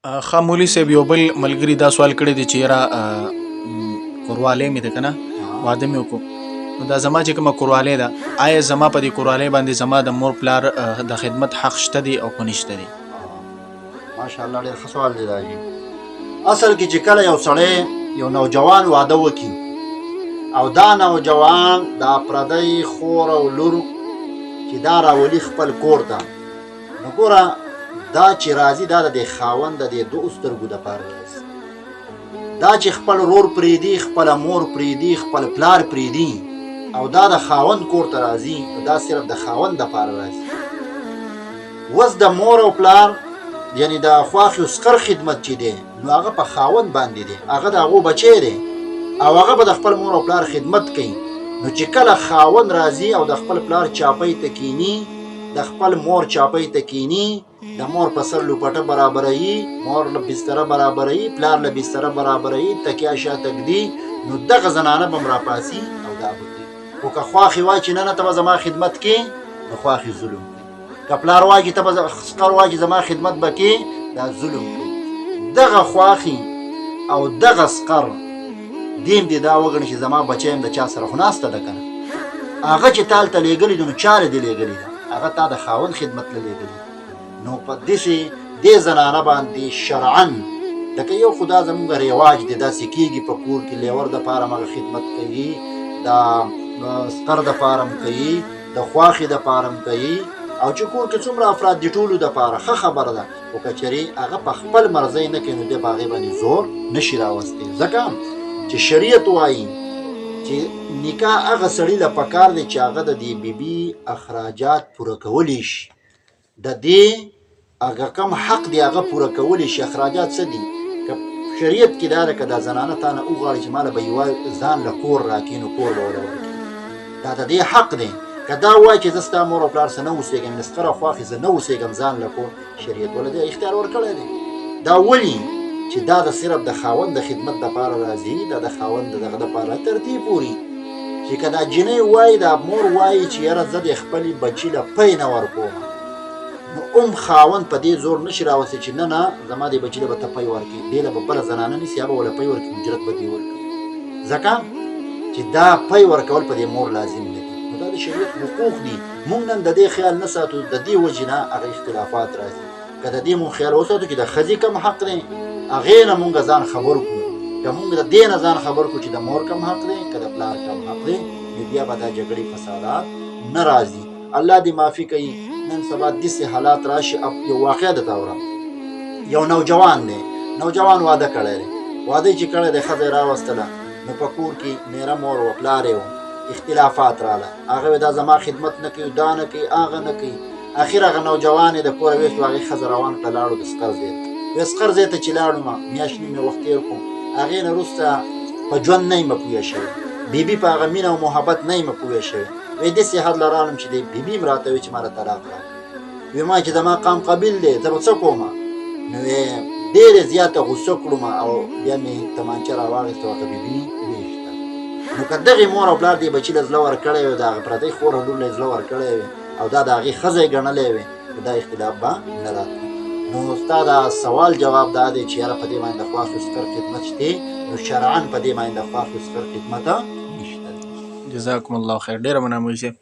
ښه مولوي صاحب یو بل ملګري دا سوال کړی دی چې یاره کوروالی مې ده که نه واده مې وکړو نو دا زما چې کومه کوروالی ده آیا زما په دې کوروالی باندې زما د مور پلار د خدمت حق شته دی او که نشته دی؟ ماشاءالله ډېر ښه سوال دی دا جي. اصل کې چې کله یو سړی یو نوجوان واده وکړي او دا نوجوان دا پردی خور او لور چې دا راولي خپل کور ته، نو ګوره دا چې راځي دا د خاوند د دوو سترګو دپاره راځي. دا چې خپل رور پرېږدي، خپله مور پرېږدي، خپل پلار پرېږدي او دا د خاوند کور ته راځي، دا صرف د خاوند دپاره راځي. اوس د مور او پلار یعنی د خواښې اسقر خدمت چې دی نو هغه په خاوند باندې دی، هغه د هغو بچی دی او هغه به د خپل مور او پلار خدمت کوي. نو چې کله خاوند راځي او د خپل پلار چاپۍ ته کینی، د خپل مور چاپۍ ته کینی، د مور په سر لوپټه برابروي، مور له بستره برابروي، پلار له بستره برابروي، تکیه شاته ږدي، نو دغه زنانه به م راپاسي او دا به کوي. خو که خواښې وایي چې نه نه ته به زما خدمت کې، نو خواښې ظلم کوي. که پلار وایي ته به سقر وایي زما خدمت به کې، دا ظلم کوي. دغه خواښې او دغه سقر دیم دې دا وګڼي چې زما بچی یم د چا سره خو ناسته ده که نه، هغه چې تا هلته لېږلي دي نو چا له دې لېږلي ده؟ هغه تا د خاوند خدمت له لېږلي. نو په داسې دې زنانه باندې شرعا لکه یو خو دا زمونږ رواج دی، داسې کېږي په کور کې لیور دپاره مغه خدمت کوي، د سقر دپاره م کوي، د خواښې دپاره م کوي، او چې کور کې څومره افراد دي ټولو دپاره ښه خبره ده. خو که چېرې هغه په خپل مرضۍ نه کوي نو دی په هغې باندې زور نشي راوستی. ځکه چې شریعت وایي چې نکاح هغه سړي له پکار دی چې هغه د دې بیبي اخراجات پوره کولی شي، د دې هغه کم حق دی هغه پوره کولی شي. اخراجات څه دي؟ که شریعت کې دا ده که دا زنانه تا نه وغواړي چې ماله به یوه ځان له کور راکړي نو کور به وله ورکړي، دا د دې حق دی. که دا وایي چې زه ستا مور او پلار سره نه اوسېږم، د سقر او خواښې زه نه اوسېږم ځان له کور، شریعت وله دې اختیار ورکړی دی. دا ولي چې دا د صرف د خاوند د خدمت دپاره راځي، دا د خاوند د دغه دپاره تر دې پورې چې که دا جنۍ وایي دا مور وایي چې یاره زه د خپلې بچي له پی نه ورکوم، نو خاوند په دې زور نشي راوستی چې نه نه زما دې بچي له به ته پی ورکړي، دې له به بله زنانه نیسي یا به وله پی ورکړي، اجرت به دې ورکړي. ځکه چې دا پی ورکول په دې مور لازم نه دي. نو دا د شریعت حقوق دي. مونږ نن د دې خیال نه ساتو، د دې وجې نه هغه اختلافات راځي. که د دې مونږ خیال وساتو چې د ښځې کم حق دی، هغې نه مونږ ځان خبر کړو. که مونږ د دې نه ځان خبر کړو چې د مور کم حق دی، که د پلار کم حق دی، نو بیا به دا جګړې فسادات نه راځي. الله دې معافي کوي. نن سبا داسې حالات راشي. یو واقعه درته اورم. یو نوجوان دی، نوجوان واده کړی دی، واده چې کړی دی ښځه یې راوستله، نو په کور کې میره مور و پلار یې و، اختلافات راله، هغه وایي دا زما خدمت نه کوي، دا نه کوي، هغه نه کوي. اخر هغه نوجوان یې د کوره ویستو، هغې ښځه روان کړه لاړو د سقر ځای ته. وایي سقر ځای ته چې لاړو میاشت نیمې وخت تېر کړو، هغې نه وروسته په ژوند نه یم پوه شوې، بیبي په هغه مینه او محبت نه یم پوه شوې. وایي داسې حد له رالم چې د بیبي م راته وایي چې ما له طلاق راکړه. وایي ما چې د ما قام قبیل دی زه به څه کومه؟ نو ډېرې زیاته غوسه کړومه او بیا مې تمانچه راواخېسته ورته بیبي وویشته. نو که دغې مور او پلار دې بچي له زړه ورکړی وي، د هغه پردۍ خور او لور له زړه ورکړی وي او دا د هغې ښځه یې ګڼلی وي، نو دا اختلاف به نه راتلي. نو ستا دا سوال جواب دا دی چې یاره په دې باندې د خواښو سقر خدمت شته، نو شرعاً په دې باندې د خواښو سقر خدمت نشته. جزاکم الله خیر. ډېره مننه مولوي صاحب.